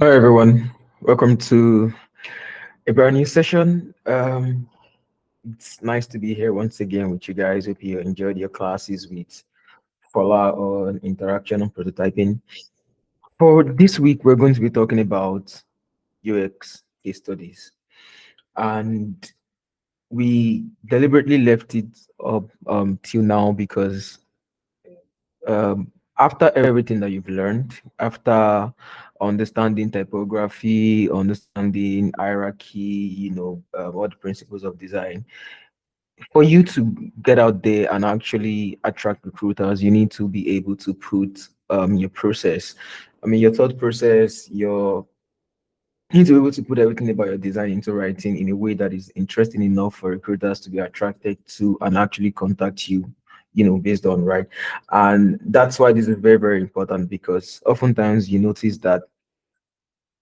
Hi everyone, welcome to a brand new session. It's nice to be here once again with you guys. Hope you enjoyed your classes with Fola on interaction and prototyping. For this week, we're going to be talking about UX case studies, and we deliberately left it up till now because after everything that you've learned, after understanding typography, understanding hierarchy, all the principles of design, for you to get out there and actually attract recruiters, you need to be able to put your process, your thought process, your you need to be able to put everything about your design into writing in a way that is interesting enough for recruiters to be attracted to and actually contact you, based on, right? And that's why this is very, very important, because oftentimes you notice that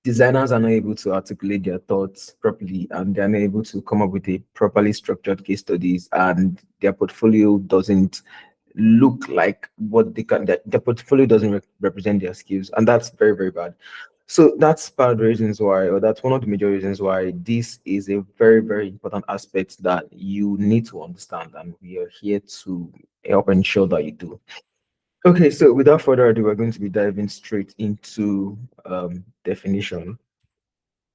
designers are not able to articulate their thoughts properly, and they're not able to come up with a properly structured case studies, and their portfolio doesn't look like what they can, their portfolio doesn't represent their skills, and that's very, very bad. So that's part of the reasons why, or that's one of the major reasons why this is a very, very important aspect that you need to understand, and we are here to help ensure that you do. Okay, so without further ado, we're going to be diving straight into definition.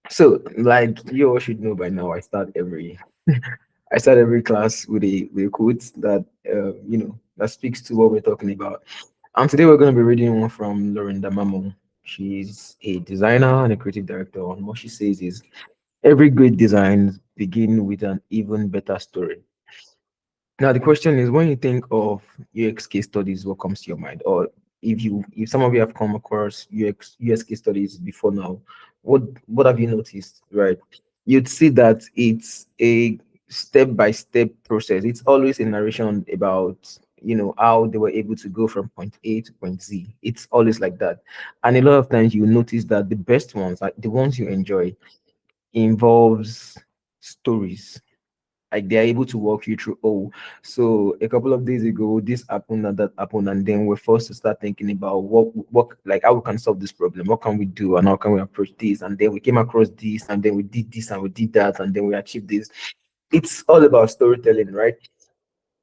So, like you all should know by now, I start every class with a quote that that speaks to what we're talking about. And today we're going to be reading one from Lorinda Mamo. She's a designer and a creative director. And what she says is, every great design begin with an even better story. Now the question is, when you think of UX case studies, what comes to your mind? Or if some of you have come across UX case studies before now, what have you noticed? Right? You'd see that it's a step-by-step process. It's always a narration about how they were able to go from point A to point Z. It's always like that. And a lot of times you notice that the best ones, like the ones you enjoy, involves stories, like they're able to walk you through. Oh, so a couple of days ago this happened and that happened, and then we're forced to start thinking about what like how we can solve this problem, what can we do, and how can we approach this, and then we came across this, and then we did this, and we did that, and then we achieved this. It's all about storytelling, right?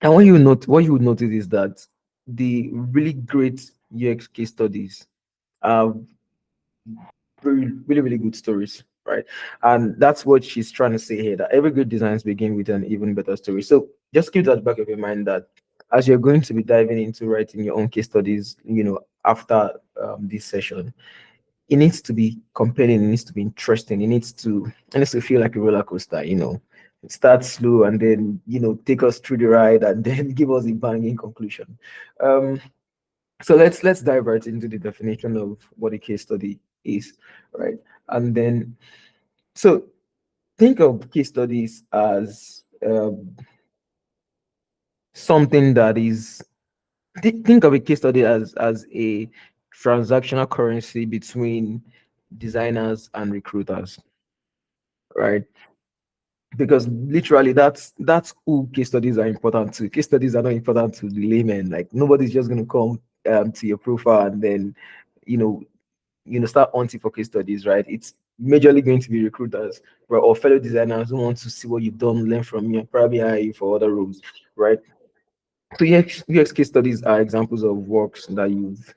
And what you would notice is that the really great UX case studies are really, really, really good stories, right? And that's what she's trying to say here, that every good designs begin with an even better story. So just keep that back of your mind, that as you're going to be diving into writing your own case studies, after this session, it needs to be compelling, it needs to be interesting, it needs to feel like a roller coaster. It starts slow and then take us through the ride and then give us a banging conclusion. Um, so let's dive right into the definition of what a case study is, right? And then, so think of case studies as something that is, think of a case study as a transactional currency between designers and recruiters, right? Because literally that's who case studies are important to. Case studies are not important to the layman. Like, nobody's just going to come to your profile and then you know start hunting for case studies, right? It's majorly going to be recruiters, right, or fellow designers who want to see what you've done, learn from you, and probably hire you for other roles, right? So UX case studies are examples of works that you've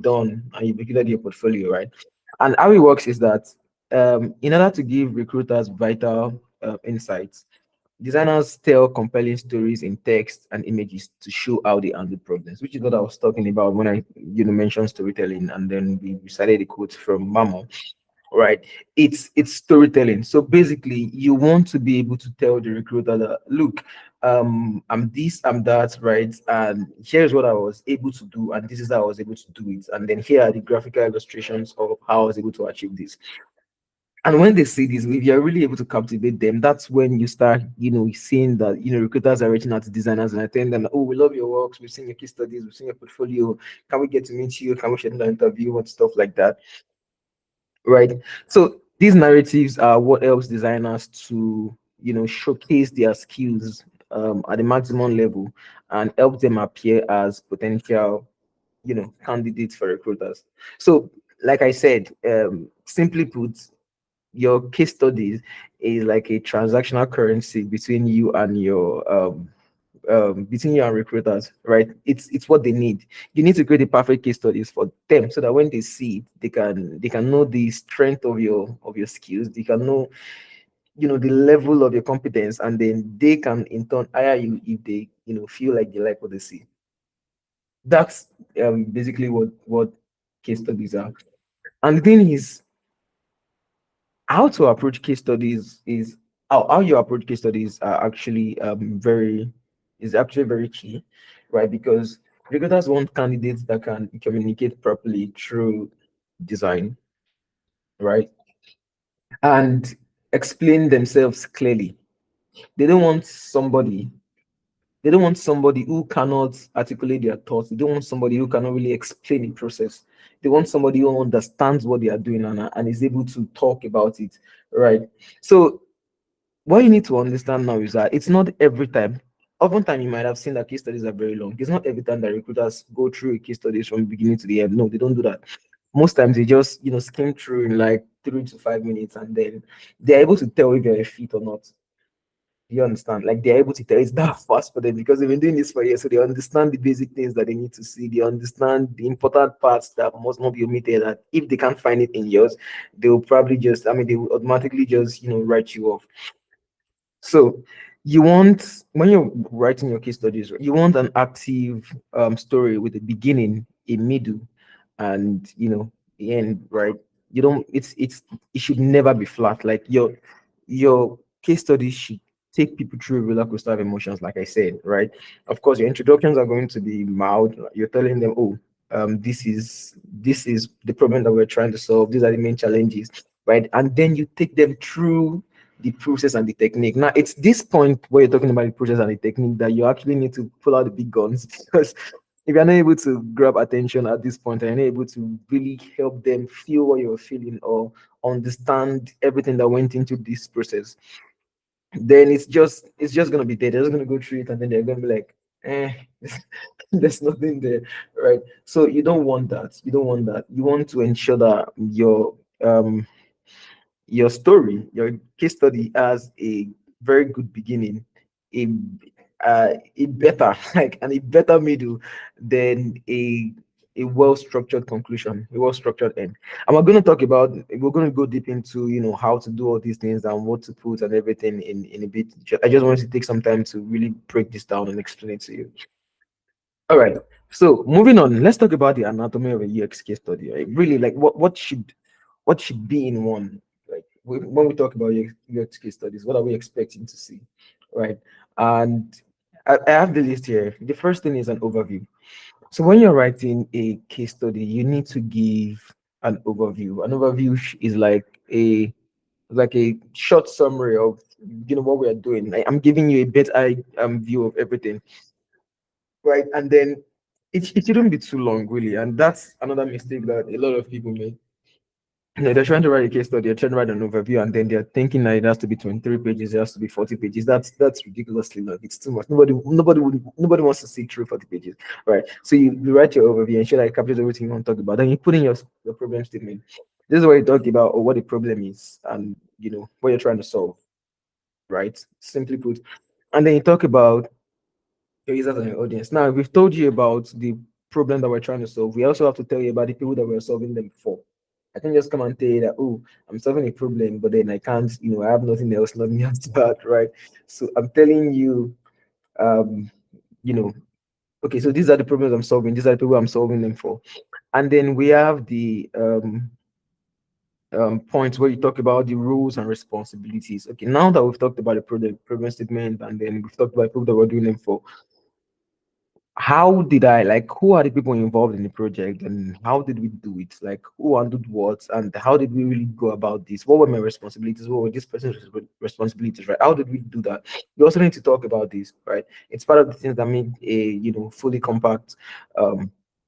done and you've included in your portfolio, right? And how it works is that in order to give recruiters vital insights, designers tell compelling stories in text and images to show how they handle problems, which is what I was talking about when I mentioned storytelling, and then we recited the quote from Mamo, right? It's storytelling. So basically, you want to be able to tell the recruiter that, look, I'm this, I'm that, right? And here's what I was able to do, and this is how I was able to do it. And then here are the graphical illustrations of how I was able to achieve this. And when they see this, if you're really able to captivate them, that's when you start, seeing that, recruiters are reaching out to designers and I telling them, oh, we love your works, we've seen your case studies, we've seen your portfolio. Can we get to meet you? Can we schedule an interview and stuff like that? Right. So these narratives are what helps designers to, showcase their skills at the maximum level and help them appear as potential, candidates for recruiters. So like I said, simply put, your case studies is like a transactional currency between you and your between you and recruiters, right? It's what they need. You need to create the perfect case studies for them so that when they see it, they can know the strength of your skills. They can know, the level of your competence, and then they can in turn hire you if they, feel like they like what they see. That's basically what case studies are. And the thing is, how to approach case studies is how you approach case studies are actually very is actually very key, right? Because recruiters want candidates that can communicate properly through design, right? And explain themselves clearly. They don't want somebody they don't want somebody who cannot articulate their thoughts. They don't want somebody who cannot really explain the process. They want somebody who understands what they are doing, and is able to talk about it, right? So what you need to understand now is that it's not every time. Oftentimes, you might have seen that case studies are very long. It's not every time that recruiters go through a case studies from beginning to the end. No, they don't do that. Most times, they just skim through in like 3 to 5 minutes, and then they're able to tell if you're a fit or not. Do you understand? Like, they're able to tell it's that fast for them because they've been doing this for years, so they understand the basic things that they need to see. They understand the important parts that must not be omitted. That if they can't find it in yours, they will probably just, they will automatically just write you off. So you want, when you're writing your case studies, you want an active story with a beginning, a middle, and the end, right? You don't. It should never be flat. Like, your case studies should take people through a roller coaster of emotions, like I said, right? Of course, your introductions are going to be mild. You're telling them, oh, this is the problem that we're trying to solve. These are the main challenges, right? And then you take them through the process and the technique. Now, it's this point where you're talking about the process and the technique that you actually need to pull out the big guns because if you're not able to grab attention at this point and you're not able to really help them feel what you're feeling or understand everything that went into this process, then it's just gonna be there. They're just gonna go through it and then they're gonna be like, eh, there's nothing there, right? So you don't want that. You don't want that. You want to ensure that your story, your case study has a very good beginning, a a better like and a better middle than a well-structured conclusion, a well-structured end. And we're going to go deep into how to do all these things and what to put and everything in a bit. I just wanted to take some time to really break this down and explain it to you. All right. So moving on, let's talk about the anatomy of a UX case study. Right? Really, like what should be in one. Like, when we talk about UX case studies, what are we expecting to see, right? And I have the list here. The first thing is an overview. So when you're writing a case study, you need to give an overview. An overview is like a short summary of what we are doing. I'm giving you a better view of everything, right? And then it shouldn't be too long, really. And that's another mistake that a lot of people make. They're trying to write a case study, they're trying to write an overview, and then they're thinking that it has to be 23 pages, it has to be 40 pages. That's ridiculously long. It's too much. Nobody wants to see through 40 pages, right? So you write your overview and sure that it captures everything you want to talk about. Then you put in your problem statement. This is what you talk about, or what the problem is, and what you're trying to solve, right? Simply put. And then you talk about your users and your audience. Now, we've told you about the problem that we're trying to solve. We also have to tell you about the people that we're solving them for. I can just come and tell you that, oh, I'm solving a problem, but then I can't, I have nothing else to add, right? So I'm telling you, um, you know, okay, so these are the problems I'm solving, these are the people I'm solving them for. And then we have the points where you talk about the rules and responsibilities. Okay, now that we've talked about the problem statement and then we've talked about people that we're doing them for, how did I like who are the people involved in the project and how did we do it? Like, who handled what and how did we really go about this? What were my responsibilities? What were this person's responsibilities, right? How did we do that? We also need to talk about this, right? It's part of the things that make a fully compact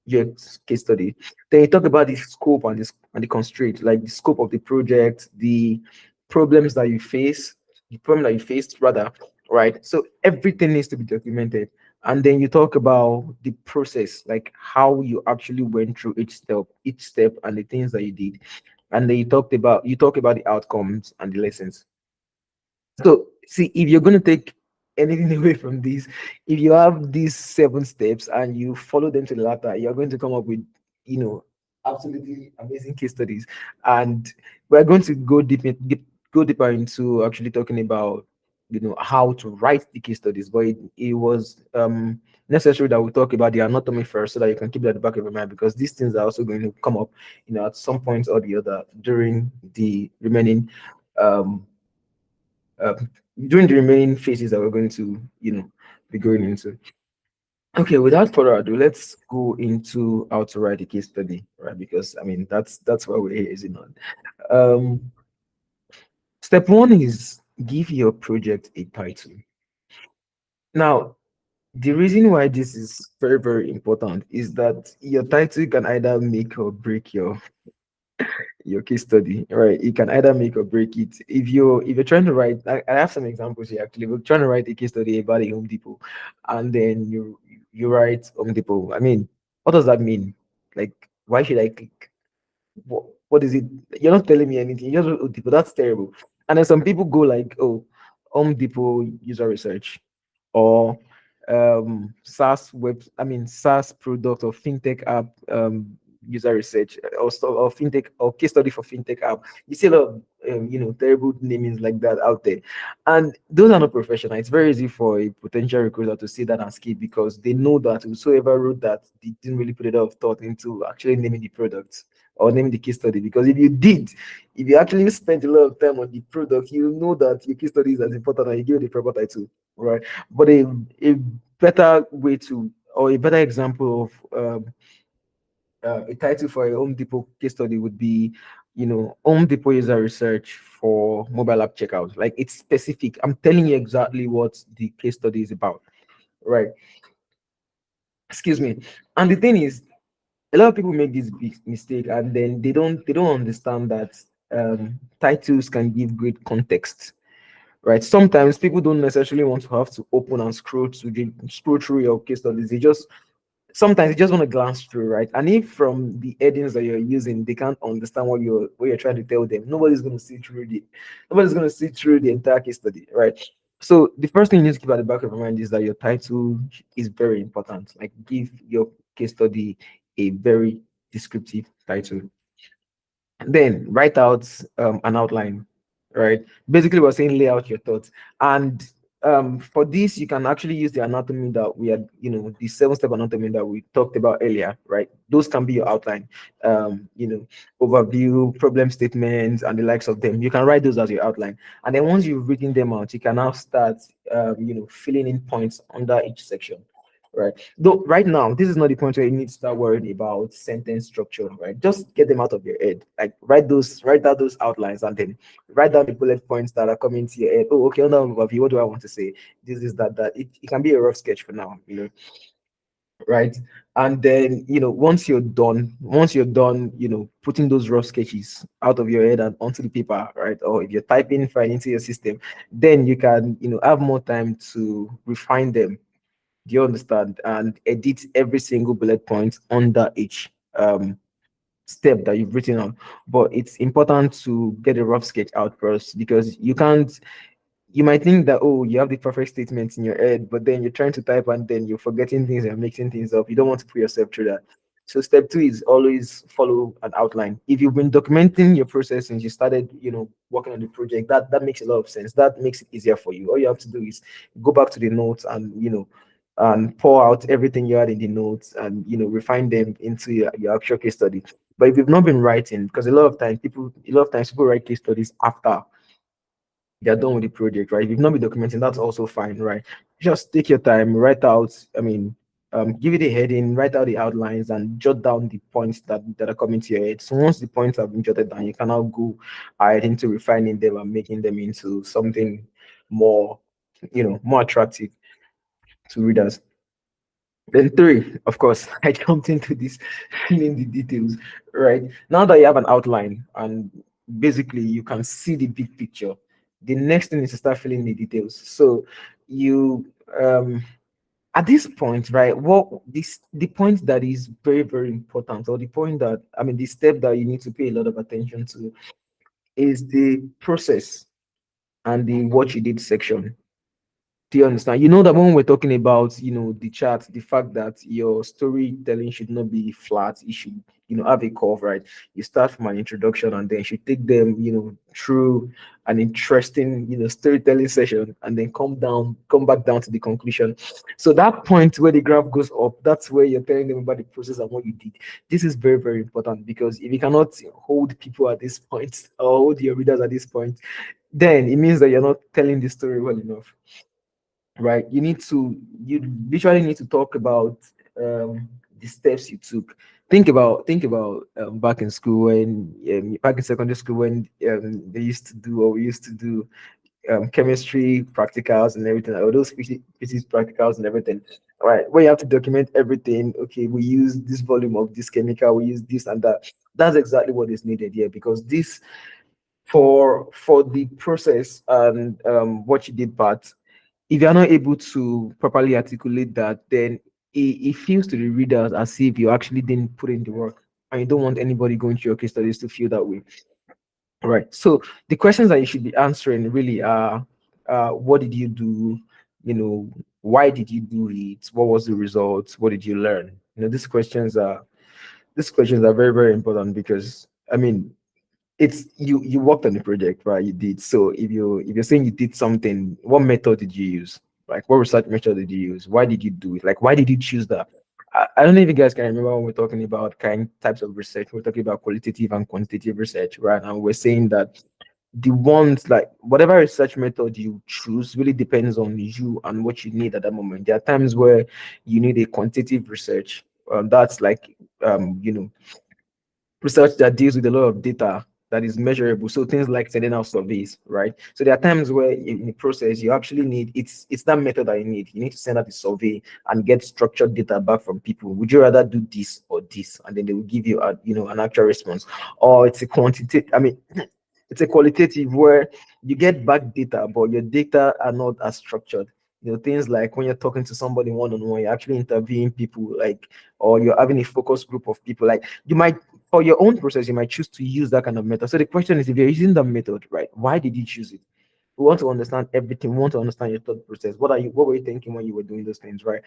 your case study. Then you talk about the scope and the constraint, like the scope of the project, the problems that you face, the problem that you faced rather, right? So everything needs to be documented, and then you talk about the process, like how you actually went through each step and the things that you did. And then you talk about the outcomes and the lessons. So, see, if you're going to take anything away from this, if you have these 7 steps and you follow them to the latter, you're going to come up with, you know, absolutely amazing case studies. And we're going to go deeper into actually talking about, how to write the case studies. But it was necessary that we talk about the anatomy first, so that you can keep it at the back of your mind, because these things are also going to come up, at some point or the other um uh, during the remaining phases that we're going to, be going into. Okay, without further ado, let's go into how to write a case study, right? Because I mean, that's why we're here, is it not? Um, Step one is give your project a title. Now, the reason why this is very, very important is that your title can either make or break your case study, right? It can either make or break it. If you're trying to write, I have some examples here actually. We're trying to write a case study about a Home Depot, and then you write Home Depot. I mean, what does that mean? Like, why should I click? What is it? You're not telling me anything. You just wrote Home Depot. That's terrible. And then some people go like, oh, Home Depot user research, or SaaS product or fintech app user research, or fintech or case study for fintech app. You see a lot of terrible namings like that out there, and those are not professional. It's very easy for a potential recruiter to see that and skip, because they know that whosoever wrote that, they didn't really put a lot of thought into actually naming the product or naming the case study. Because if you actually spent a lot of time on the product, you know that your case study is as important, and you give it the proper title, right? But a better way to, or a better example of a title for a Home Depot case study would be, Home Depot user research for mobile app checkout. Like, it's specific. I'm telling you exactly what the case study is about, right? Excuse me. And the thing is, a lot of people make this big mistake, and then they don't understand that titles can give great context, right? Sometimes people don't necessarily want to have to open and scroll through your case studies. Sometimes you just want to glance through, right? And if from the headings that you're using, they can't understand what you're trying to tell them, nobody's going to see through the entire case study, right? So the first thing you need to keep at the back of your mind is that your title is very important. Like, give your case study a very descriptive title. Then write out an outline, right? Basically, we're saying lay out your thoughts. And for this, you can actually use the anatomy that we had, the 7-step anatomy that we talked about earlier, right? Those can be your outline, overview, problem statements, and the likes of them. You can write those as your outline. And then once you've written them out, you can now start, filling in points under each section. Right. Though right now, this is not the point where you need to start worrying about sentence structure, right? Just get them out of your head. Like, write down those outlines, and then write down the bullet points that are coming to your head. Oh, okay, under overview, what do I want to say? This is that, that. It can be a rough sketch for now, right? And then, once you're done, putting those rough sketches out of your head and onto the paper, right? Or if you're typing file into your system, then you can, have more time to refine them. Do you understand? And edit every single bullet point under each step that you've written on. But it's important to get a rough sketch out first, because you might think that, oh, you have the perfect statements in your head, but then you're trying to type and then you're forgetting things and mixing things up. You don't want to put yourself through that. So step two is always follow an outline. If you've been documenting your process since you started, working on the project, that makes a lot of sense. That makes it easier for you. All you have to do is go back to the notes and, and pour out everything you had in the notes, and, refine them into your actual case study. But if you've not been writing, because a lot of times people write case studies after they're done with the project, right? If you've not been documenting, that's also fine, right? Just take your time, write out, give it a heading, write out the outlines, and jot down the points that are coming to your head. So once the points have been jotted down, you can now go ahead into refining them and making them into something more, more attractive to readers. Then three, of course, I jumped into this filling the details, right? Now that you have an outline and basically you can see the big picture, the next thing is to start filling the details. So you at this point, right, what this the point that is very, very important, or the point that I mean the step that you need to pay a lot of attention to is the process and the what you did section. Do you understand? You know that when we're talking about, the chart, the fact that your storytelling should not be flat, it should, have a curve, right? You start from an introduction and then you should take them, through an interesting, storytelling session and then come back down to the conclusion. So that point where the graph goes up, that's where you're telling them about the process and what you did. This is very, very important because if you cannot hold people at this point or hold your readers at this point, then it means that you're not telling the story well enough, right? You literally need to talk about the steps you took. Think about back in school when back in secondary school when they used to do or we used to do chemistry practicals and everything, or those physics practicals and everything, right? Where you have to document everything. Okay, we use this volume of this chemical, we use this and that. That's exactly what is needed here, because this for the process and what you did part, if you're not able to properly articulate that, then it feels to the readers as if you actually didn't put in the work. And you don't want anybody going through your case studies to feel that way. Right. So the questions that you should be answering really are what did you do? Why did you do it? What was the result? What did you learn? These questions are very, very important because I mean it's you worked on the project, right? You did. So if you're saying you did something, what method did you use? Like what research method did you use? Why did you do it? Like why did you choose that? I don't know if you guys can remember when we're talking about kind types of research. We're talking about qualitative and quantitative research, right? And we're saying that the ones, like whatever research method you choose really depends on you and what you need at that moment. There are times where you need a quantitative research. That's like research that deals with a lot of data that is measurable. So things like sending out surveys, right? So there are times where in the process you actually need it's that method that you need. You need to send out a survey and get structured data back from people. Would you rather do this or this? And then they will give you an actual response. Or it's a quantitative, I mean, it's a qualitative where you get back data, but your data are not as structured. Things like when you're talking to somebody one on one, you're actually interviewing people, like, or you're having a focus group of people. Like you might, for your own process, you might choose to use that kind of method. So the question is, if you're using that method, right, why did you choose it? We want to understand everything. We want to understand your thought process. What were you thinking when you were doing those things, right?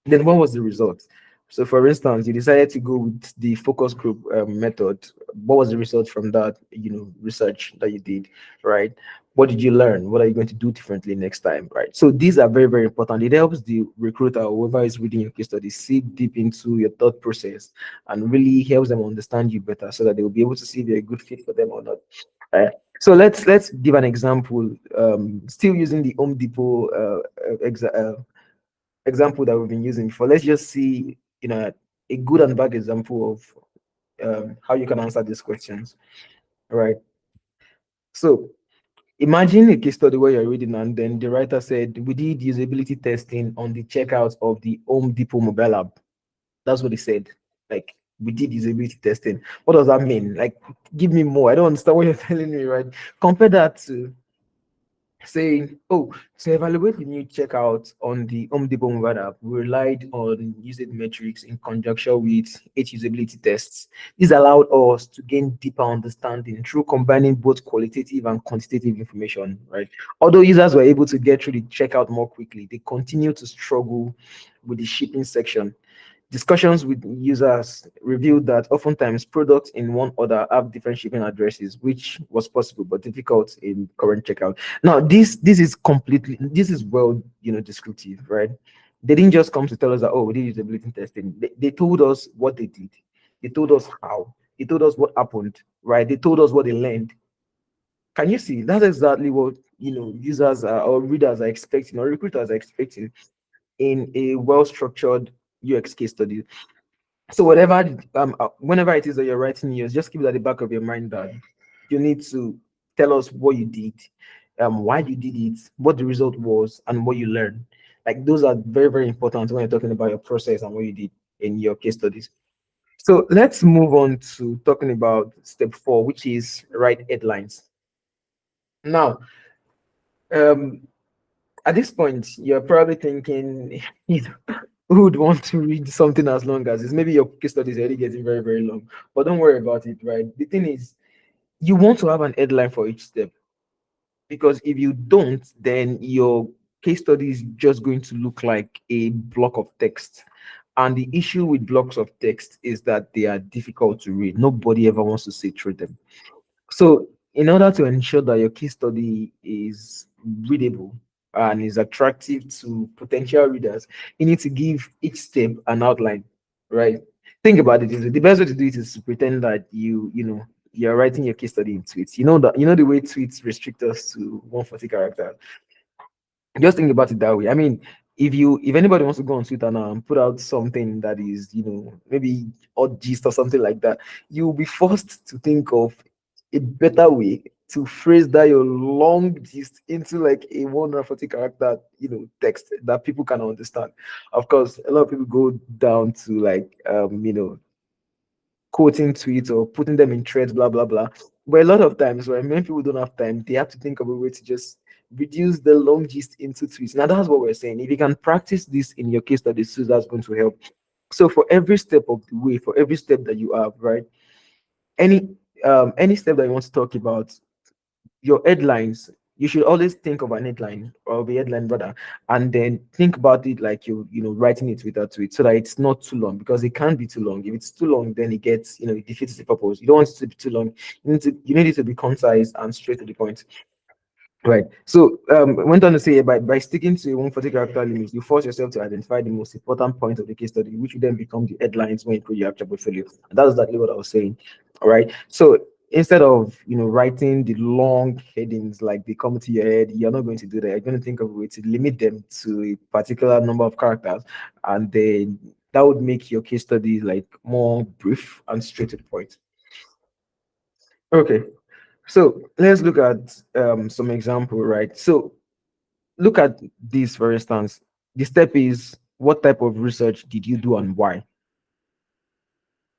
Then what was the result? So, for instance, you decided to go with the focus group method. What was the result from that, research that you did, right? What did you learn? What are you going to do differently next time, right? So these are very, very important. It helps the recruiter, whoever is reading your case study, see deep into your thought process and really helps them understand you better, so that they will be able to see if you're a good fit for them or not. Right. So let's give an example. Still using the Home Depot example that we've been using before. Let's just see, a good and bad example of how you can answer these questions. All right. So imagine a case study where you're reading and then the writer said, we did usability testing on the checkout of the Home Depot mobile app. That's what he said. Like, we did usability testing. What does that mean? Like, give me more. I don't understand what you're telling me, right? Compare that to saying, oh, to evaluate the new checkout on the Home Depot mobile app, we relied on usage metrics in conjunction with 8 usability tests. This allowed us to gain deeper understanding through combining both qualitative and quantitative information, right? Although users were able to get through the checkout more quickly, they continue to struggle with the shipping section. Discussions with users revealed that oftentimes products in one order have different shipping addresses, which was possible but difficult in current checkout. Now, this is well, descriptive, right? They didn't just come to tell us that, oh, we did usability testing. They told us what they did. They told us how. They told us what happened, right? They told us what they learned. Can you see? That's exactly what users or readers are expecting, or recruiters are expecting in a well-structured UX case study. So whenever it is that you're writing news, just keep it at the back of your mind that you need to tell us what you did, why you did it, what the result was, and what you learned. Like those are very, very important when you're talking about your process and what you did in your case studies. So let's move on to talking about step 4, which is write headlines. Now, um, At this point, you're probably thinking, you know, who would want to read something as long as this? Maybe your case study is already getting very, very long, but don't worry about it, right? The thing is, you want to have an headline for each step, because if you don't, then your case study is just going to look like a block of text. And the issue with blocks of text is that they are difficult to read. Nobody ever wants to sit through them. So, in order to ensure that your case study is readable and is attractive to potential readers, you need to give each step an outline, right? Think about it. The best way to do it is to pretend that you're writing your case study in tweets. You know the way tweets restrict us to 140 characters. Just think about it that way. I mean, if anybody wants to go on Twitter now and put out something that is, maybe odd gist or something like that, you'll be forced to think of a better way to phrase that your long gist into like a 140 character, text that people can understand. Of course, a lot of people go down to like quoting tweets or putting them in threads, blah blah blah. But a lot of times, when many people don't have time, they have to think of a way to just reduce the long gist into tweets. Now that's what we're saying. If you can practice this in your case studies, so that's going to help. So for every step of the way, for every step that you have, right? Any step that you want to talk about, your headlines, you should always think of an headline or the headline rather, and then think about it like writing it without tweet, so that it's not too long, because it can't be too long. If it's too long, then it gets, it defeats the purpose. You don't want it to be too long. You need it to be concise and straight to the point. Right. So went on to say, by sticking to a 140 character limit, you force yourself to identify the most important points of the case study, which will then become the headlines when you create your actual portfolio. And that's exactly what I was saying. All right. So instead of writing the long headings like they come to your head, you're not going to do that. You're going to think of a way to limit them to a particular number of characters, and then that would make your case study like more brief and straight to the point. Okay. So let's look at some example, right? So look at this, for instance. The step is, what type of research did you do and why?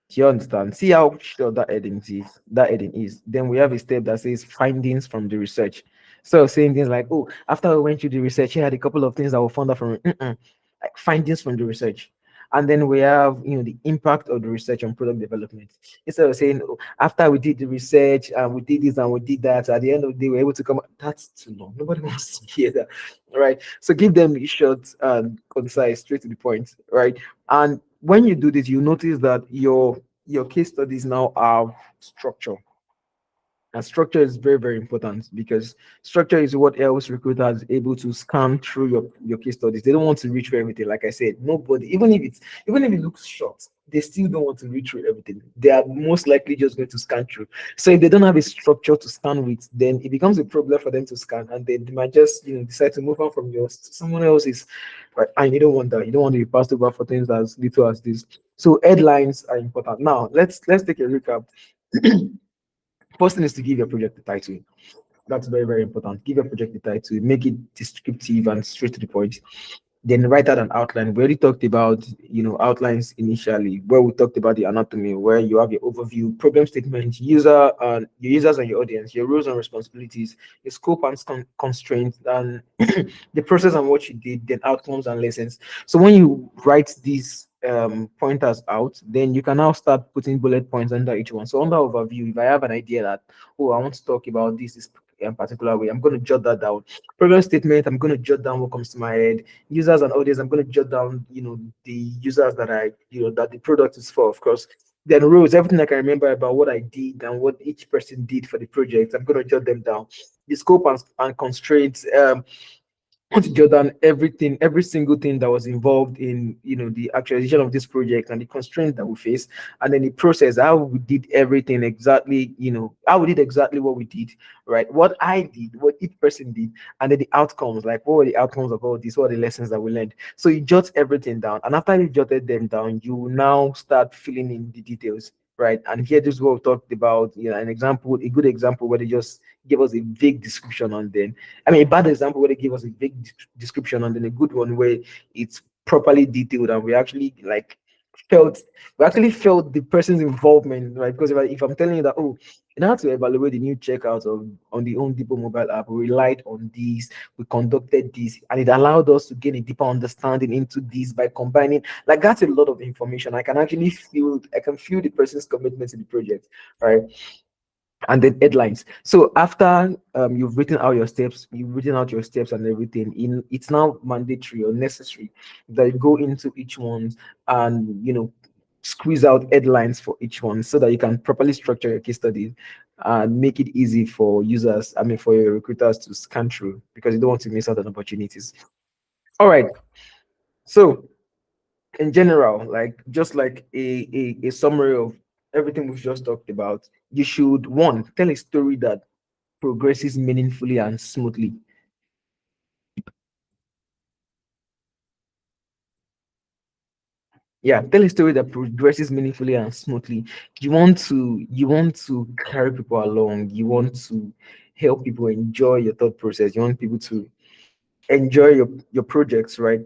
Do you understand? See how short that heading is. Then we have a step that says findings from the research. So saying things like, oh, after we went through the research, here had a couple of things that were found out from it. Like findings from the research. And then we have, the impact of the research on product development. Instead of saying, oh, after we did the research and we did this and we did that, at the end of the day, we're able to come. That's too long. Nobody wants to hear that, right? So give them short and concise, straight to the point, right? And when you do this, you notice that your case studies now have structure. And structure is very, very important, because structure is what else recruiters able to scan through your case studies. They don't want to read through everything. Like I said, nobody, even if it looks short, they still don't want to read through everything. They are most likely just going to scan through. So if they don't have a structure to scan with, then it becomes a problem for them to scan, and they might just decide to move on from yours to someone else's. Right? And you don't want that. You don't want to be passed over for things as little as this. So headlines are important. Now let's take a recap. First thing is to give your project a title. That's very, very important. Give your project a title, make it descriptive and straight to the point. Then write out an outline. We already talked about, outlines initially, where we talked about the anatomy, where you have your overview, problem statement, user and your users and your audience, your roles and responsibilities, your scope and constraints, and the process and what you did, then outcomes and lessons. So when you write these pointers out, then you can now start putting bullet points under each one. So under overview, if I have an idea that, oh, I want to talk about this in particular way, I'm going to jot that down. Problem statement, I'm going to jot down what comes to my head. Users and audience, I'm going to jot down, the users that the product is for, of course. Then roles, everything I can remember about what I did and what each person did for the project, I'm going to jot them down. The scope and constraints, want to jot down everything, every single thing that was involved in the actualization of this project and the constraints that we face, and then the process, how we did everything exactly, how we did exactly what we did, right? What I did, what each person did, and then the outcomes, like what were the outcomes of all this, what are the lessons that we learned. So you jot everything down, and after you jotted them down, you will now start filling in the details. Right, and here this is what we talked about. An example, a good example where they just give us a vague description, and then a bad example where they give us a big description, and then a good one where it's properly detailed and we actually like felt we actually felt the person's involvement, right? Because if I'm telling you that, oh, in order to evaluate the new checkout of on the Home Depot mobile app, we relied on this, we conducted this, and it allowed us to gain a deeper understanding into this by combining. Like that's a lot of information. I can feel the person's commitment to the project, right? And then headlines. So after you've written out your steps and everything. It's now mandatory or necessary that you go into each one and squeeze out headlines for each one so that you can properly structure your case studies and make it easy for users. I mean, for your recruiters to scan through because you don't want to miss out on opportunities. All right. So in general, like just like a summary of everything we've just talked about, you should one tell a story that progresses meaningfully and smoothly. Yeah, tell a story that progresses meaningfully and smoothly. You want to carry people along. You want to help people enjoy your thought process. You want people to enjoy your projects, right?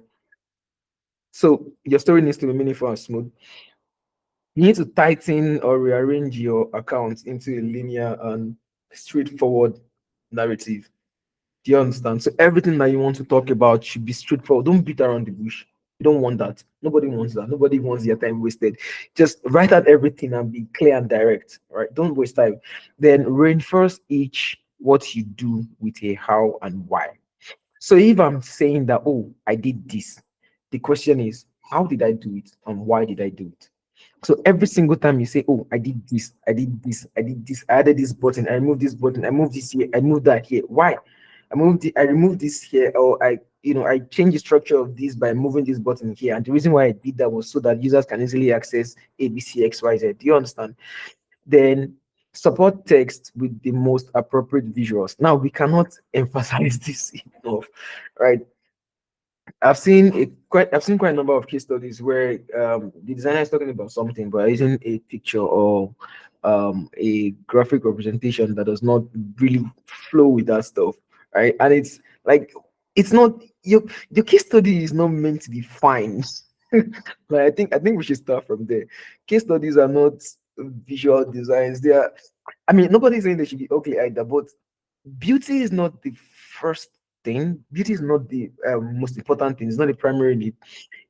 So your story needs to be meaningful and smooth. You need to tighten or rearrange your account into a linear and straightforward narrative. Do you understand? So everything that you want to talk about should be straightforward. Don't beat around the bush. You don't want that. Nobody wants that. Nobody wants their time wasted. Just write out everything and be clear and direct. Right? Don't waste time. Then reinforce each what you do with a how and why. So if I'm saying that, oh, I did this, the question is, how did I do it and why did I do it? So every single time you say, "Oh, I did this, I did this, I did this, I added this button, I removed this button, I moved this here, I moved that here. Why? I removed this here, or I changed the structure of this by moving this button here. And the reason why I did that was so that users can easily access ABCXYZ. Do you understand? Then support text with the most appropriate visuals. Now we cannot emphasize this enough, right? I've seen quite a number of case studies where the designer is talking about something but using a picture or a graphic representation that does not really flow with that stuff, right? And it's like it's not your case study is not meant to be fine. Like I think we should start from there. Case studies are not visual designs. They are. I mean, nobody's saying they should be ugly either, but beauty is not the first thing. Beauty is not the most important thing. It's not the primary need.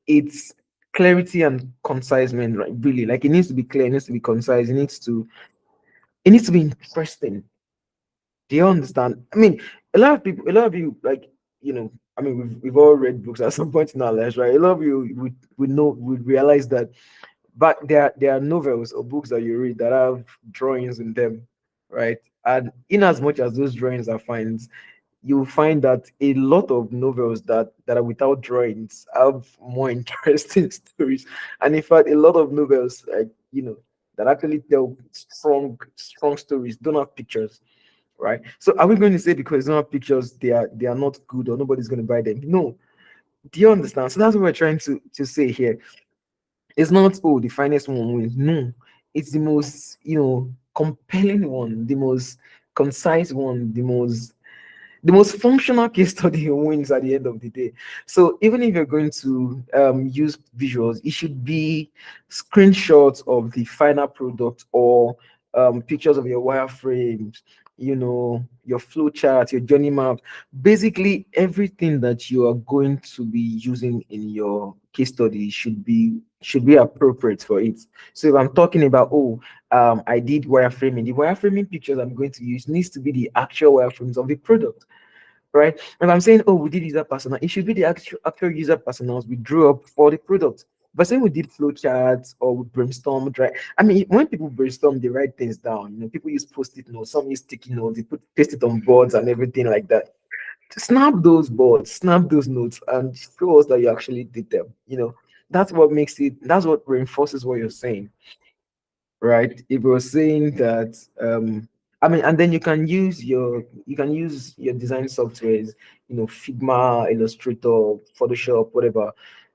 It's clarity and concisement, right? Really, like it needs to be clear. It needs to be concise. It needs to be interesting. Do you understand? I mean, a lot of you, like I mean, we've all read books at some point in our lives, right? A lot of you would realize that, but there are novels or books that you read that have drawings in them, right? And in as much as those drawings are fine, you'll find that a lot of novels that are without drawings have more interesting stories. And in fact, a lot of novels, like that actually tell strong stories don't have pictures, right? So are we going to say because they don't have pictures they are not good or nobody's going to buy them? No. Do you understand? So that's what we're trying to say here. It's not, oh, the finest one wins. No, it's the most compelling one, the most concise one, the most functional case study wins at the end of the day. So even if you're going to use visuals, it should be screenshots of the final product or pictures of your wireframes, your flow chart, your journey map, basically everything that you are going to be using in your case study should be appropriate for it. So if I'm talking about, oh, I did wireframing, the wireframing pictures I'm going to use needs to be the actual wireframes of the product, right? If I'm saying, oh, we did user persona, it should be the actual user personas we drew up for the product. But saying we did flowcharts or we brainstormed, right? I mean, when people brainstorm, they write things down. People use post-it notes, some use sticky notes, they paste it on boards and everything like that. Snap those boards, snap those notes, and show us that you actually did them. That's what reinforces what you're saying, right? If you're saying that, I mean, and then you can use your design softwares, Figma, Illustrator, Photoshop, whatever,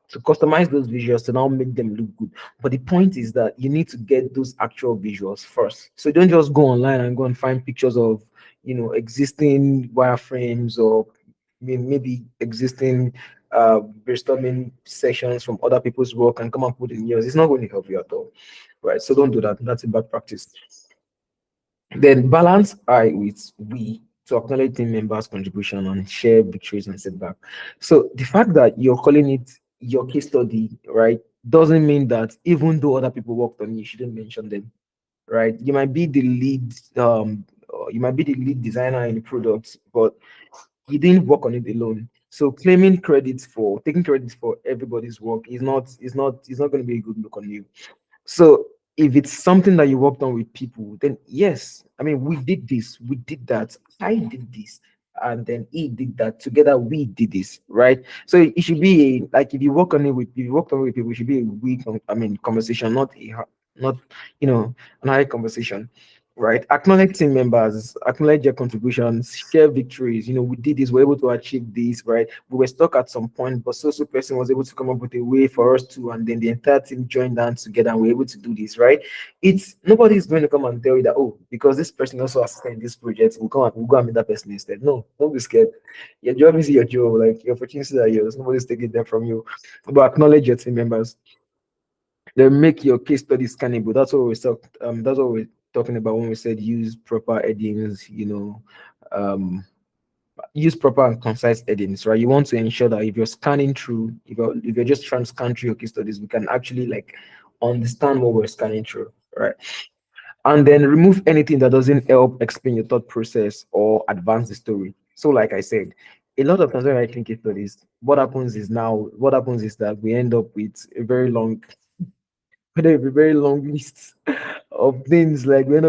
to customize those visuals to now make them look good. But the point is that you need to get those actual visuals first. So don't just go online and go and find pictures of existing wireframes or maybe existing brainstorming sessions from other people's work and come and put in yours. It's not going to help you at all, right? So don't do that. That's a bad practice. Then balance I with we to acknowledge team members' contribution and share victories and setback. So the fact that you're calling it your case study, right, doesn't mean that even though other people worked on it, you shouldn't mention them, right? You might be the lead, or you might be the lead designer in the product, but you didn't work on it alone. So claiming credits for taking credits for everybody's work is not going to be a good look on you. So if it's something that you worked on with people, then yes, I mean, we did this, we did that, I did this, and then he did that. Together, we did this, right? So it should be like if you work on it with if you worked on it with people, it should be a I mean, conversation, not an high conversation. Right, acknowledge team members, acknowledge their contributions, share victories. We did this, we're able to achieve this, right? We were stuck at some point, but so person was able to come up with a way for us to, and then the entire team joined hands together and we're able to do this, right? It's Nobody's going to come and tell you that, oh, because this person also assisted in this project, we'll go and meet that person instead. No, don't be scared. Your job is your job, like your opportunities are yours. Nobody's taking them from you. But acknowledge your team members. Then make your case study scannable. That's what we're talking about when we said use proper headings, use proper and concise headings, right? You want to ensure that if you're scanning through, if you're just trying to scan through your case studies, we can actually like understand what we're scanning through, right? And then remove anything that doesn't help explain your thought process or advance the story. So, like I said, a lot of times when I think case studies, what happens is that we end up with a very long whether it be very long lists of things, like we end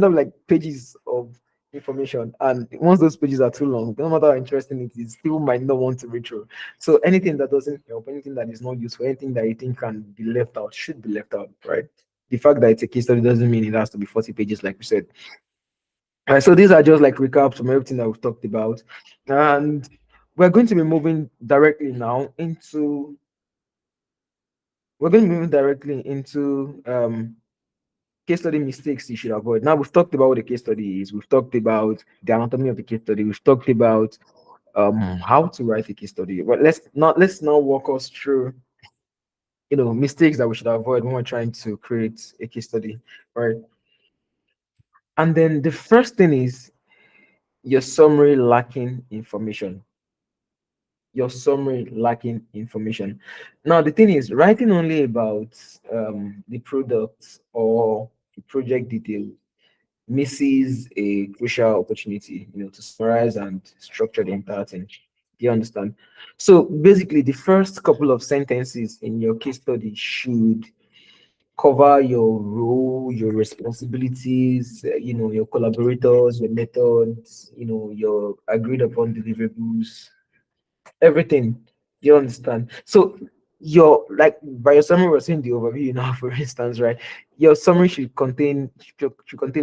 up like pages of information, and once those pages are too long, no matter how interesting it is, people might not want to read through. So anything that doesn't help, anything that is not useful, anything that you think can be left out should be left out, right? The fact that it's a case study doesn't mean it has to be 40 pages, like we said. All right, so these are just like recaps from everything that we've talked about, and we're going to be moving directly now into we're going to be moving directly into case study mistakes you should avoid. Now we've talked about what the case study is. We've talked about the anatomy of the case study. We've talked about how to write a case study. But let's now walk us through mistakes that we should avoid when we're trying to create a case study, right? And then the first thing is your summary lacking information. Your summary lacking information. Now the thing is, writing only about the product or the project detail misses a crucial opportunity, to summarize and structure the entire thing. Do you understand? So basically, the first couple of sentences in your case study should cover your role, your responsibilities, your collaborators, your methods, your agreed upon deliverables, everything. You understand? So your like by your summary, we're seeing the overview now, for instance, right? Your summary should contain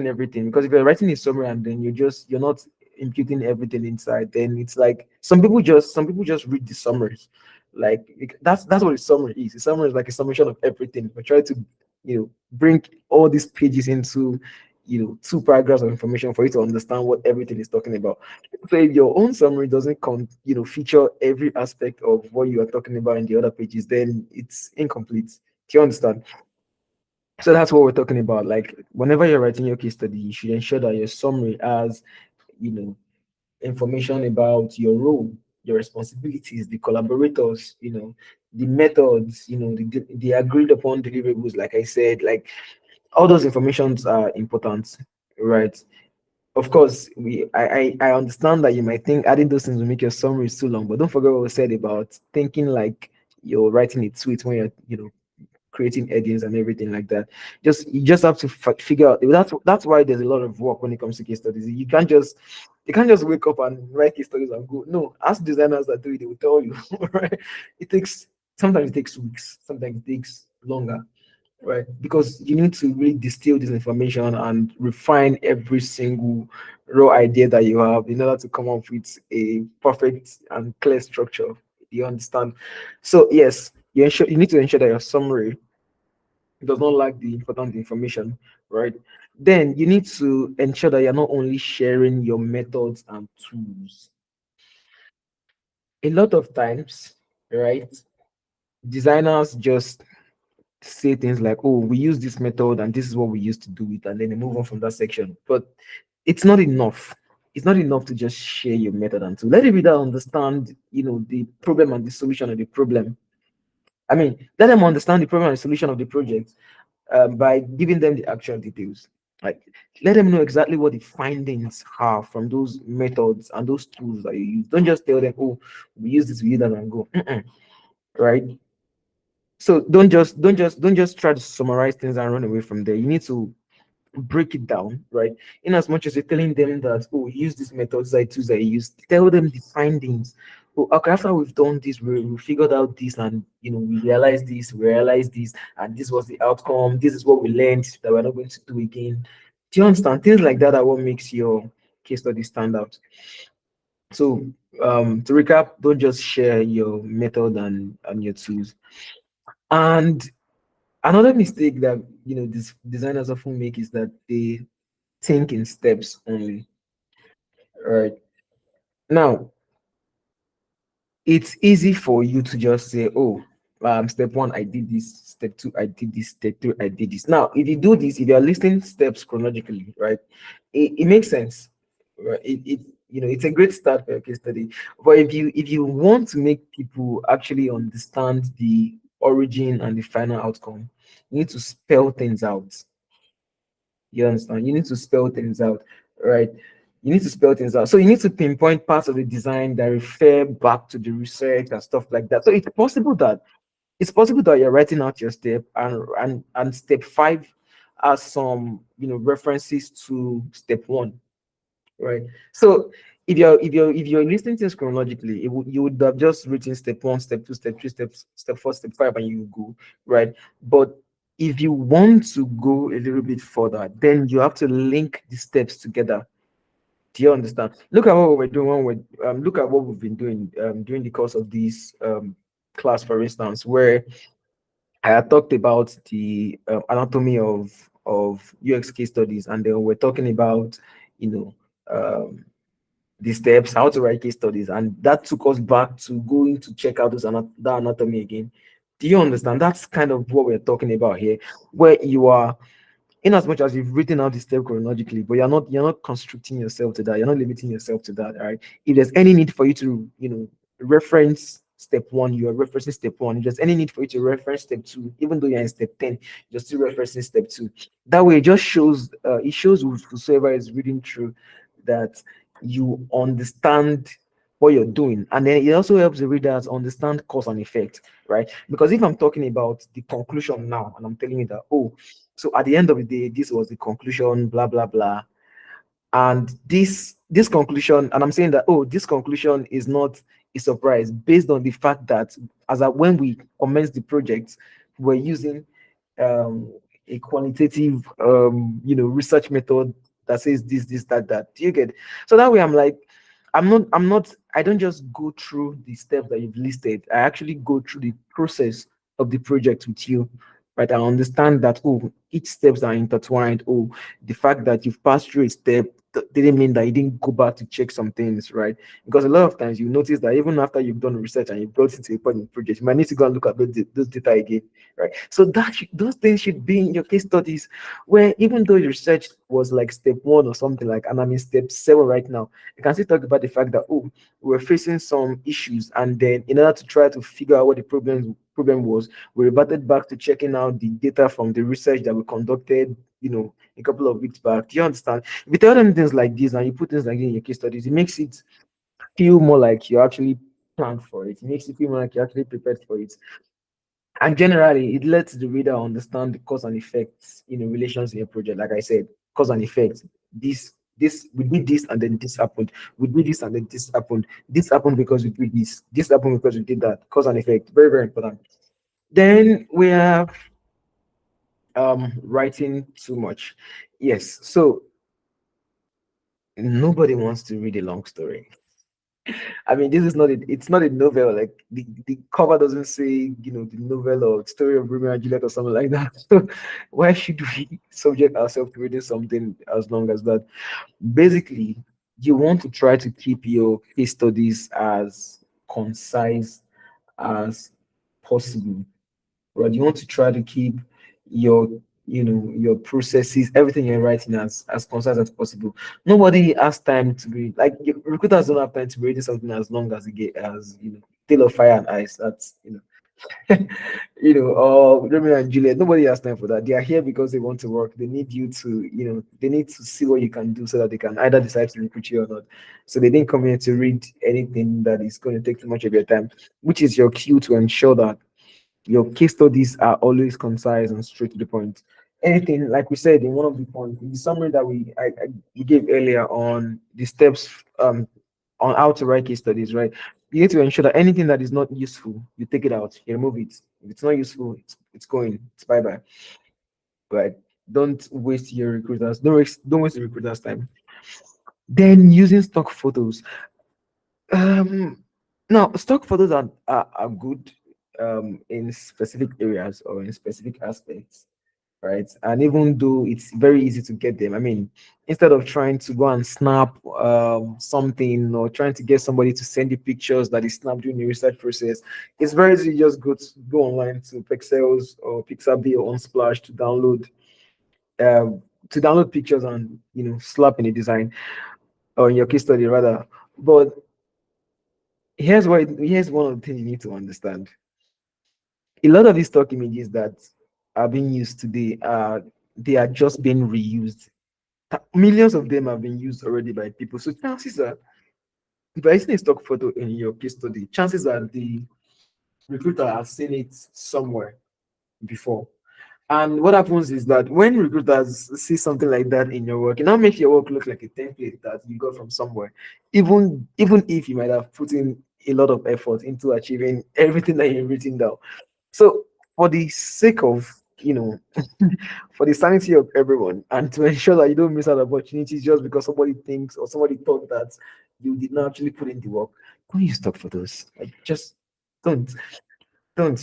everything, because if you're writing a summary and then you're not imputing everything inside, then it's like some people just read the summaries. Like that's what a summary is. A summary is like a summation of everything. We try to bring all these pages into 2 paragraphs of information for you to understand what everything is talking about. So if your own summary doesn't feature every aspect of what you are talking about in the other pages, then it's incomplete. Do you understand? So that's what we're talking about. Like whenever you're writing your case study, you should ensure that your summary has, you know, information about your role, your responsibilities, the collaborators, the methods, the agreed upon deliverables. Like I said, like all those informations are important, right? Of course, I understand that you might think adding those things will make your summary too long, but don't forget what we said about thinking like you're writing a tweet when you're creating headings and everything like that. You just have to figure out. That's why there's a lot of work when it comes to case studies. You can't just wake up and write case studies and go. No, ask designers that do it; they will tell you. Right? It takes Sometimes it takes weeks, sometimes it takes longer, right? Because you need to really distill this information and refine every single raw idea that you have in order to come up with a perfect and clear structure. You understand? So yes, you need to ensure that your summary does not lack the important information, right? Then you need to ensure that you're not only sharing your methods and tools. A lot of times, right, designers just say things like, oh, we use this method and this is what we used to do it, and then they move on from that section. But it's not enough. It's not enough to just share your method and to let the reader understand, the problem and the solution of the problem. I mean, let them understand the problem and the solution of the project by giving them the actual details. Like, let them know exactly what the findings are from those methods and those tools that you use. Don't just tell them, oh, we use this, we use that, and go. Right? So don't just try to summarize things and run away from there. You need to break it down, right? In as much as you're telling them that, oh, use these methods, I tools I use, tell them the findings. Oh, okay, after we've done this, we figured out this, and we realized this, and this was the outcome. This is what we learned that we're not going to do again. Do you understand? Things like that are what makes your case study stand out. So to recap, don't just share your method and your tools. And another mistake that these designers often make is that they think in steps only. Right. Now, it's easy for you to just say, oh, step one, I did this. Step two, I did this. Step three, I did this. Now, if you do this, if you're listing steps chronologically, right, it makes sense. Right? It's a great start for a case study. But if you want to make people actually understand the origin and the final outcome, you need to spell things out. You understand? You need to spell things out, right? You need to spell things out. So you need to pinpoint parts of the design that refer back to the research and stuff like that. So it's possible that you're writing out your step, and step five has some references to step one, right? So if you're listing things chronologically, you would have just written step one, step two, step three, step four, step five, and you go, right? But if you want to go a little bit further, then you have to link the steps together. Do you understand? Look at what we're doing look at what we've been doing during the course of this class, for instance, where I had talked about the anatomy of UX case studies, and then we're talking about you know um, the steps, how to write case studies, and that took us back to going to check out that anatomy again. Do you understand? That's kind of what we're talking about here, where you are, in as much as you've written out the step chronologically, but you're not constricting yourself to that. You're not limiting yourself to that. All right. If there's any need for you to, reference step one, you are referencing step one. If there's any need for you to reference step two, even though you're in step 10, you're still referencing step two. That way it just shows whosoever is reading through that you understand what you're doing. And then it also helps the readers understand cause and effect, right? Because if I'm talking about the conclusion now and I'm telling you that, oh, so at the end of the day, this was the conclusion, blah blah blah. And this conclusion, and I'm saying that, oh, this conclusion is not a surprise based on the fact that when we commenced the project, we're using um, a qualitative research method that says this, that. Do you get? So that way I'm like, I don't just go through the steps that you've listed. I actually go through the process of the project with you. Right. I understand that, oh, each steps are intertwined. Oh, the fact that you've passed through a step didn't mean that you didn't go back to check some things, right? Because a lot of times you notice that even after you've done research and you've brought it to a point in the project, you might need to go and look at those data again, right? So those things should be in your case studies, where even though your research was like step one or something like, and I'm in step 7 right now, you can still talk about the fact that, oh, we're facing some issues, and then in order to try to figure out what the problem was, we reverted back to checking out the data from the research that we conducted, a couple of weeks back. Do you understand? If you tell them things like this and you put things like this in your case studies, it makes it feel more like you actually planned for it. It makes it feel more like you're actually prepared for it. And generally, it lets the reader understand the cause and effects in relations in a project. Like I said, cause and effect. We did this and then this happened. We did this and then this happened. This happened because we did this. This happened because we did that. Cause and effect. Very, very important. Then we have writing too much. Yes. So nobody wants to read a long story. I mean, it's not a novel. Like the cover doesn't say, the novel or story of Romeo and Juliet or something like that. So why should we subject ourselves to reading something as long as that? Basically, you want to try to keep your case studies as concise as possible, right? You want to try to keep your, your processes, everything you're writing as concise as possible. Nobody has time to be like, recruiters don't have time to be reading something as long as Tale of Fire and Ice. That's Romeo and Juliet. Nobody has time for that. They are here because they want to work. They need you to, they need to see what you can do so that they can either decide to recruit you or not. So they didn't come here to read anything that is going to take too much of your time, which is your cue to ensure that your case studies are always concise and straight to the point. Anything, like we said in one of the points, in the summary that we gave earlier on the steps on how to write case studies, right? You need to ensure that anything that is not useful, you take it out, you remove it. If it's not useful, it's going, it's bye bye. Right? Don't waste your recruiters. Don't waste the recruiters' time. Then using stock photos. Now stock photos are good in specific areas or in specific aspects, right? And even though it's very easy to get them, I mean, instead of trying to go and snap something or trying to get somebody to send you pictures that is snapped during the research process, it's very easy. Just go online to Pixels or Pixabay or Unsplash to download pictures and slap in a design or in your case study rather. But here's one of the things you need to understand. A lot of these stock images that are being used today they are just being reused. Millions of them have been used already by people. So chances are, if I see a stock photo in your case study, chances are the recruiter has seen it somewhere before. And what happens is that when recruiters see something like that in your work, it now makes your work look like a template that you got from somewhere. Even if you might have put in a lot of effort into achieving everything that you've written down. So for the sake of for the sanity of everyone and to ensure that you don't miss out opportunities just because somebody thinks or somebody thought that you did not actually put in the work, don't use stock photos. Like just don't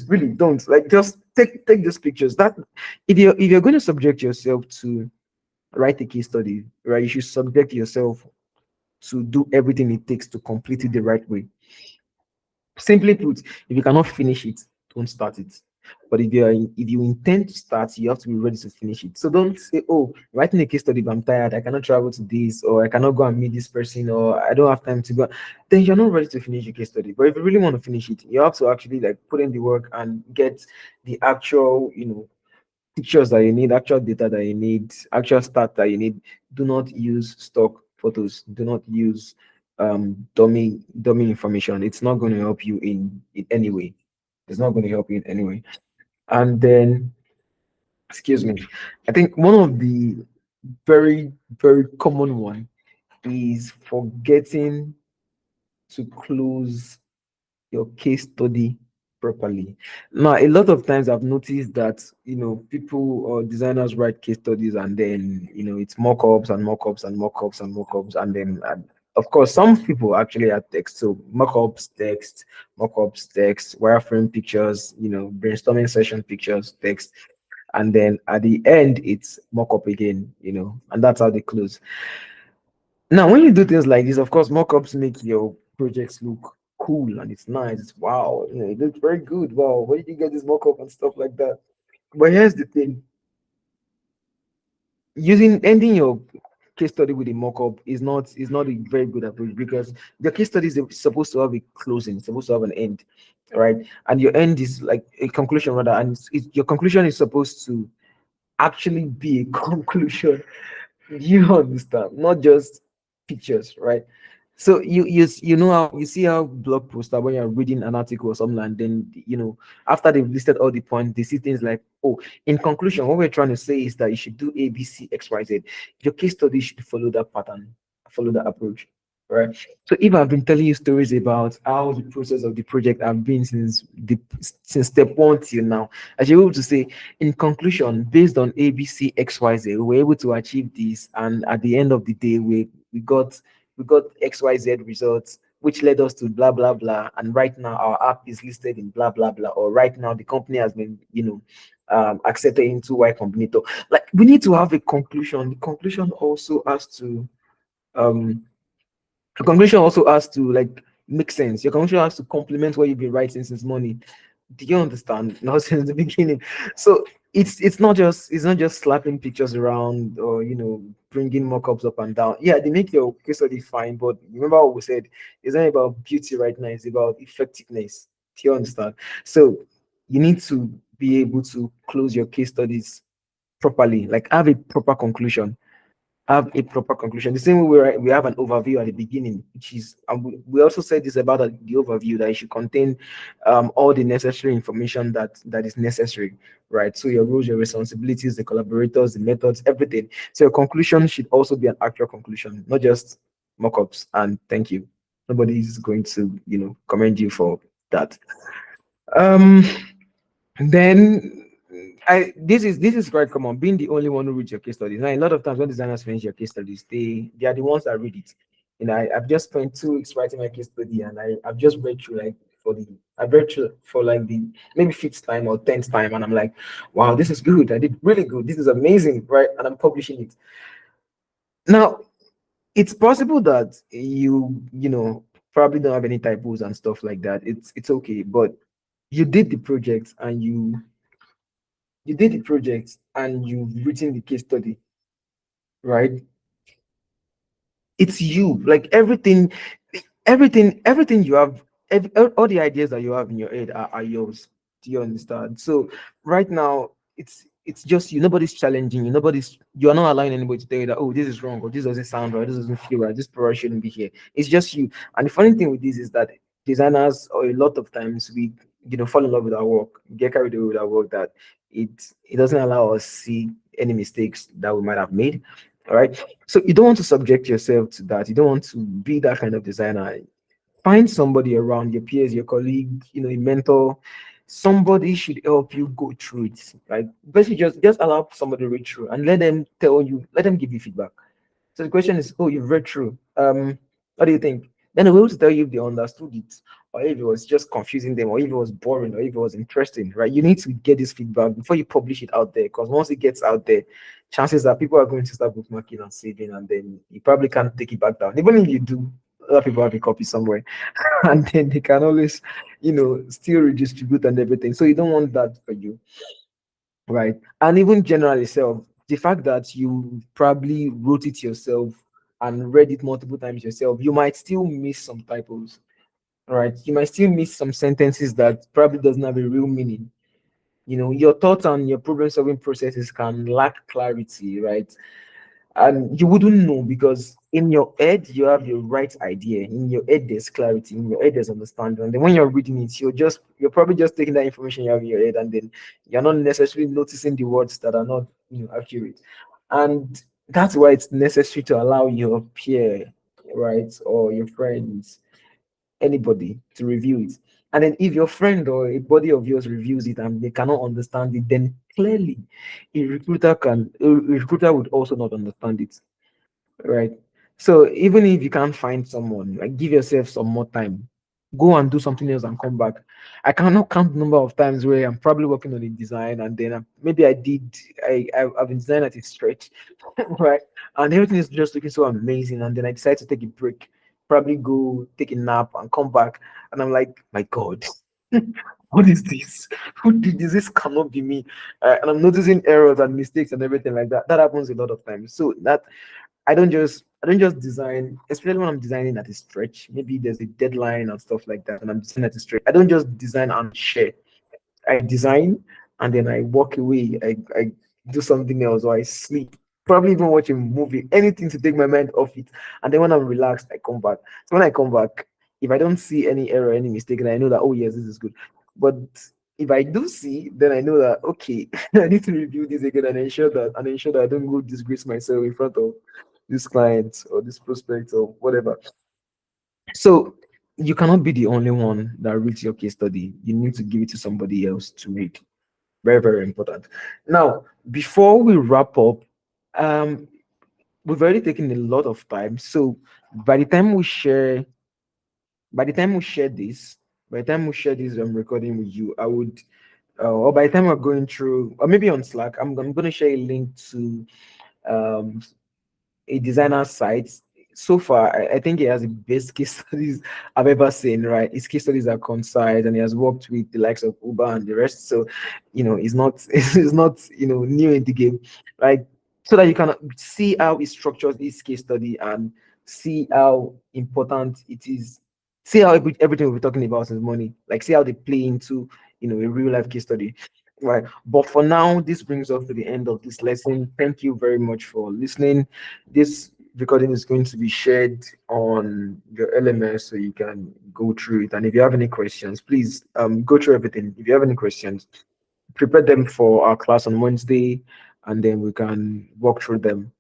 really don't like just take those pictures. That if you're going to subject yourself to write a case study, right, you should subject yourself to do everything it takes to complete it the right way. Simply put, if you cannot finish it, don't start it. But if you intend to start, you have to be ready to finish it. So don't say, "Oh, writing a case study, but I'm tired. I cannot travel to this, or I cannot go and meet this person, or I don't have time to go." Then you're not ready to finish your case study. But if you really want to finish it, you have to actually like put in the work and get the actual, pictures that you need, actual data that you need, actual stat that you need. Do not use stock photos. Do not use dummy information. It's not going to help you in any way. It's not going to help you in any way. And then, excuse me, I think one of the very, very common one is forgetting to close your case study properly. Now, a lot of times I've noticed that people or designers write case studies and then it's mock-ups and mock-ups and mock-ups and mock-ups and then of course some people actually add text. So mock-ups, text, wireframe pictures, brainstorming session pictures, text, and then at the end it's mock-up again, and that's how they close. Now, when you do things like this, of course, mock-ups make your projects look cool and it's nice. It's wow, it looks very good. Wow, where did you get this mock-up and stuff like that? But here's the thing: ending your case study with a mock-up is not a very good approach because the case study is supposed to have a closing, it's supposed to have an end, right? And your end is like a conclusion rather, and your conclusion is supposed to actually be a conclusion. You understand, not just pictures, right? So you know how you see how blog poster when you're reading an article or something, and then after they've listed all the points, they see things like, oh, in conclusion, what we're trying to say is that you should do A, B, C, X, Y, Z. Your case study should follow that pattern, follow that approach, right? So if I've been telling you stories about how the process of the project have been since step one till now, I should be able to say, in conclusion, based on A, B, C, X, Y, Z, we were able to achieve this, and at the end of the day, we got XYZ results, which led us to blah blah blah. And right now our app is listed in blah blah blah. Or right now the company has been, accepted into Y Combinator. Like we need to have a conclusion. Um the conclusion also has to like make sense. Your conclusion has to complement what you've been writing since morning. Do you understand? Now since the beginning. So it's not just slapping pictures around or bringing mock-ups up and down. Yeah, they make your case study fine, but remember what we said, it's not about beauty right now, it's about effectiveness. Do you understand? So you need to be able to close your case studies properly, like have a proper conclusion. Have a proper conclusion. The same way we have an overview at the beginning, which is, and we also said this about the overview, that it should contain all the necessary information that is necessary, right? So your roles, your responsibilities, the collaborators, the methods, everything. So your conclusion should also be an actual conclusion, not just mock-ups and thank you. Nobody is going to commend you for that. Um, then this is quite common, being the only one who reads your case studies. Now, a lot of times when designers finish your case studies, they are the ones that read it. I've just spent 2 weeks writing my case study, and I've just read through like I've read through for like the maybe fifth time or 10th time, and I'm like, wow, this is good. I did really good. This is amazing, right? And I'm publishing it. Now, it's possible that probably don't have any typos and stuff like that. It's okay, but you did the project and you've written the case study, right? It's you. Like everything you have, all the ideas that you have in your head are yours. Do you understand? So right now, it's just you. Nobody's challenging you. You're not allowing anybody to tell you that, oh, this is wrong, or this doesn't sound right, this doesn't feel right, this product shouldn't be here. It's just you. And the funny thing with this is that designers, or a lot of times, we fall in love with our work, get carried away with our work, that it it doesn't allow us see any mistakes that we might have made. All right. So you don't want to subject yourself to that. You don't want to be that kind of designer. Find somebody around, your peers, your colleague, a mentor. Somebody should help you go through it. Like basically just allow somebody to read through and let them give you feedback. So the question is, oh, you've read through. What do you think? Then they'll be able to tell you if they understood it, or if it was just confusing them, or if it was boring, or if it was interesting, right? You need to get this feedback before you publish it out there, because once it gets out there, chances are people are going to start bookmarking and saving, and then you probably can't take it back down. Even if you do, other people have a copy somewhere, and then they can always, still redistribute and everything. So you don't want that for you, right? And even generally, self, the fact that you probably wrote it yourself and read it multiple times yourself, you might still miss some typos, right? You might still miss some sentences that probably doesn't have a real meaning. Your thoughts and your problem solving processes can lack clarity, right? And you wouldn't know, because in your head you have your right idea, in your head there's clarity, in your head there's understanding, and then when you're reading it, you're probably just taking that information you have in your head, and then you're not necessarily noticing the words that are not accurate. And that's why it's necessary to allow your peer, right, or your friends, anybody, to review it. And then if your friend or a body of yours reviews it and they cannot understand it, then clearly a recruiter would also not understand it, right? So even if you can't find someone, like, give yourself some more time. Go and do something else and come back. I cannot count the number of times where I'm probably working on a design, and then maybe I've been designing at a stretch, right? And everything is just looking so amazing, and then I decide to take a break, probably go take a nap and come back, and I'm like, my God, what is this? Who did this? This cannot be me. And I'm noticing errors and mistakes and everything like that. That happens a lot of times. So that I don't just design, especially when I'm designing at a stretch. Maybe there's a deadline and stuff like that, and I'm designing at a stretch. I don't just design and share. I design and then I walk away. I do something else, or I sleep. Probably even watch a movie, anything to take my mind off it. And then when I'm relaxed, I come back. So when I come back, if I don't see any error, any mistake, then I know that, oh yes, this is good. But if I do see, then I know that, okay, I need to review this again and ensure that I don't go disgrace myself in front of this client or this prospect or whatever. So you cannot be the only one that reads your case study. You need to give it to somebody else to read. Very, very important. Now, before we wrap up, um, we've already taken a lot of time. So by the time we share, by the time we share this, by the time we share this, I'm recording with you, I would, or by the time we're going through, or maybe on Slack, I'm going to share a link to um, a designer site. so far, I think he has the best case studies I've ever seen, right? His case studies are concise and he has worked with the likes of Uber and the rest. So, he's not he's not, new in the game. Like, so that you can see how he structures this case study and see how important it is. See how everything we're talking about is money. Like, see how they play into, a real life case study. Right. But for now, this brings us to the end of this lesson. Thank you very much for listening. This recording is going to be shared on your LMS so you can go through it. And if you have any questions, please go through everything. If you have any questions, prepare them for our class on Wednesday and then we can walk through them.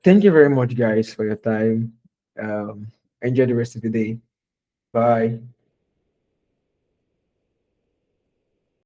Thank you very much, guys, for your time. Enjoy the rest of the day. Bye.